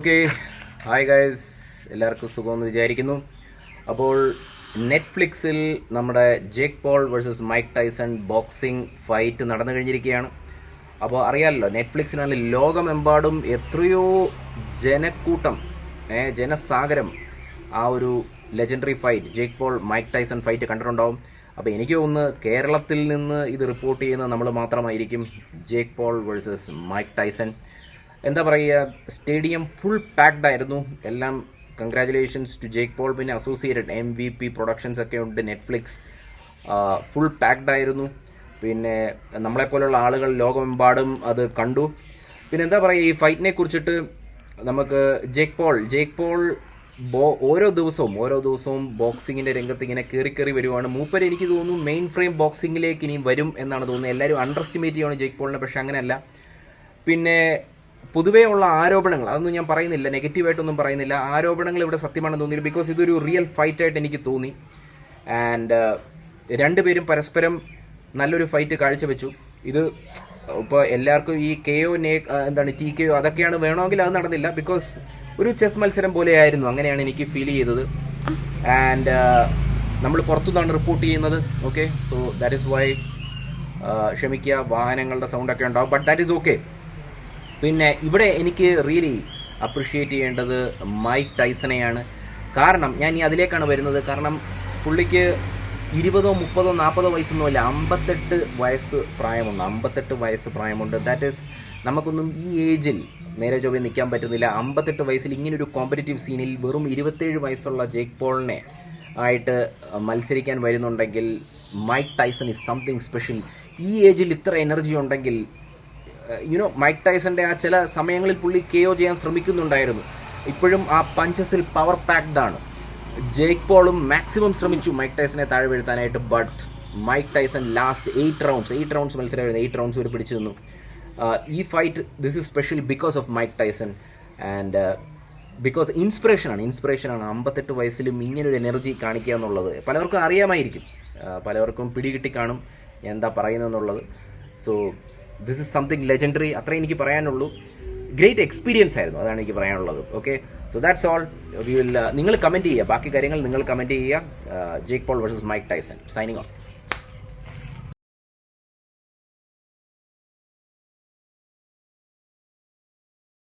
Okay hi guys, എല്ലാവർക്കും സുഖമെന്ന് വിചാരിക്കുന്നു. അപ്പോൾ നെറ്റ്ഫ്ലിക്സിൽ നമ്മുടെ Jake Paul versus Mike Tyson boxing fight നടന്നു കഴിഞ്ഞിരിക്കുകയാണ്. അപ്പോൾ അറിയാമല്ലോ, നെറ്റ്ഫ്ലിക്സിനാണ് ലോകമെമ്പാടും എത്രയോ ജനക്കൂട്ടം, ജനസാഗരം ആ ഒരു legendary fight Jake Paul Mike Tyson fight കണ്ടിട്ടുണ്ടാവും. അപ്പോൾ എനിക്ക് തോന്നുന്നു കേരളത്തിൽ നിന്ന് ഇത് റിപ്പോർട്ട് ചെയ്യുന്നത് നമ്മൾ മാത്രമായിരിക്കും. Jake Paul versus Mike Tyson, എന്താ പറയുക, സ്റ്റേഡിയം ഫുൾ പാക്ഡ് ആയിരുന്നു. എല്ലാം കൺഗ്രാജുലേഷൻസ് ടു ജേക്ക് പോൾ. പിന്നെ അസോസിയേറ്റഡ് MVP പ്രൊഡക്ഷൻസ് ഒക്കെ ഉണ്ട്. നെറ്റ്ഫ്ലിക്സ് ഫുൾ പാക്ഡ് ആയിരുന്നു. പിന്നെ നമ്മളെപ്പോലുള്ള ആളുകൾ ലോകമെമ്പാടും അത് കണ്ടു. പിന്നെ എന്താ പറയുക, ഈ ഫൈറ്റിനെ കുറിച്ചിട്ട് നമുക്ക് ജേക്ക് പോൾ ഓരോ ദിവസവും ബോക്സിങ്ങിൻ്റെ രംഗത്ത് ഇങ്ങനെ കയറി വരുവാണ്. മൂപ്പര് എനിക്ക് തോന്നുന്നു മെയിൻ ഫ്രെയിം ബോക്സിങ്ങിലേക്ക് ഇനിയും വരും എന്നാണ് തോന്നുന്നത്. എല്ലാവരും അണ്ടർ എസ്റ്റിമേറ്റ് ചെയ്യുകയാണ് ജേക്ക് പോളിനെ, പക്ഷെ അങ്ങനെയല്ല. പിന്നെ പൊതുവേ ഉള്ള ആരോപണങ്ങൾ, അതൊന്നും ഞാൻ പറയുന്നില്ല, നെഗറ്റീവായിട്ടൊന്നും പറയുന്നില്ല. ആരോപണങ്ങൾ ഇവിടെ സത്യമാണെന്ന് തോന്നിയില്ല. ബിക്കോസ് ഇതൊരു റിയൽ ഫൈറ്റായിട്ട് എനിക്ക് തോന്നി. ആൻഡ് രണ്ടുപേരും പരസ്പരം നല്ലൊരു ഫൈറ്റ് കാഴ്ചവെച്ചു. ഇത് ഇപ്പോൾ എല്ലാവർക്കും ഈ KO TKO അതൊക്കെയാണ് വേണമെങ്കിൽ അത് നടന്നില്ല. ബിക്കോസ് ഒരു ചെസ് മത്സരം പോലെയായിരുന്നു, അങ്ങനെയാണ് എനിക്ക് ഫീൽ ചെയ്തത്. ആൻഡ് നമ്മൾ പുറത്തുനിന്നാണ് റിപ്പോർട്ട് ചെയ്യുന്നത്. Okay, so that is why ക്ഷമിക്കുക, വാഹനങ്ങളുടെ സൗണ്ടൊക്കെ ഉണ്ടാവും, ബട്ട് ദാറ്റ് ഈസ് ഓക്കെ. പിന്നെ ഇവിടെ എനിക്ക് റിയലി അപ്രിഷ്യേറ്റ് ചെയ്യേണ്ടത് മൈക്ക് ടൈസണെയാണ്. കാരണം ഞാൻ ഈ അതിലേക്കാണ് വരുന്നത്. കാരണം പുള്ളിക്ക് 20, 30, 40 വയസ്സൊന്നുമല്ല, 58 വയസ്സ് പ്രായമുണ്ട്. 58 വയസ്സ് പ്രായമുണ്ട്. ദാറ്റ് ഈസ്, നമുക്കൊന്നും ഈ ഏജിൽ നേരെ ചൊവ്വേ നിൽക്കാൻ പറ്റുന്നില്ല. 58 വയസ്സിൽ ഇങ്ങനൊരു കോമ്പറ്റീറ്റീവ് സീനിൽ വെറും 27 വയസ്സുള്ള ജേക്ക് പോളിനെ ആയിട്ട് മത്സരിക്കാൻ വരുന്നുണ്ടെങ്കിൽ Mike Tyson is something special. ഈ ഏജിൽ ഇത്ര എനർജി ഉണ്ടെങ്കിൽ, മൈക്ക് ടൈസന്റെ ആ ചില സമയങ്ങളിൽ പുള്ളി KO ചെയ്യാൻ ശ്രമിക്കുന്നുണ്ടായിരുന്നു. ഇപ്പോഴും ആ പഞ്ചസിൽ പവർ പാക്ഡ് ആണ്. ജേക്ക് പോളും മാക്സിമം ശ്രമിച്ചു മൈക്ക് ടൈസനെ താഴെ വീഴ്ത്താനായിട്ട്. But Mike Tyson last 8 rounds മത്സരമായിരുന്നു. 8 റൗണ്ട്സ് വരെ പിടിച്ചു നിന്നു. ഈ fight this is special because of Mike Tyson and because ഇൻസ്പിറേഷനാണ്. 58 വയസ്സിലും ഇങ്ങനൊരു എനർജി കാണിക്കുക എന്നുള്ളത് പലർക്കും അറിയാമായിരിക്കും, പലവർക്കും പിടികിട്ടി കാണും എന്താ പറയുന്നതെന്നുള്ളത്. So this is something legendary, അത്രേ എനിക്ക് പറയാനുള്ളൂ. ഗ്രേറ്റ് എക്സ്പീരിയൻസ് ആയിരുന്നു, അതാണ് എനിക്ക് പറയാനുള്ളത്. Okay, so that's all. നിങ്ങൾ കമൻറ്റ് ചെയ്യുക, ബാക്കി കാര്യങ്ങൾ നിങ്ങൾ കമൻറ്റ് ചെയ്യുക. Jake Paul versus Mike Tyson, signing of.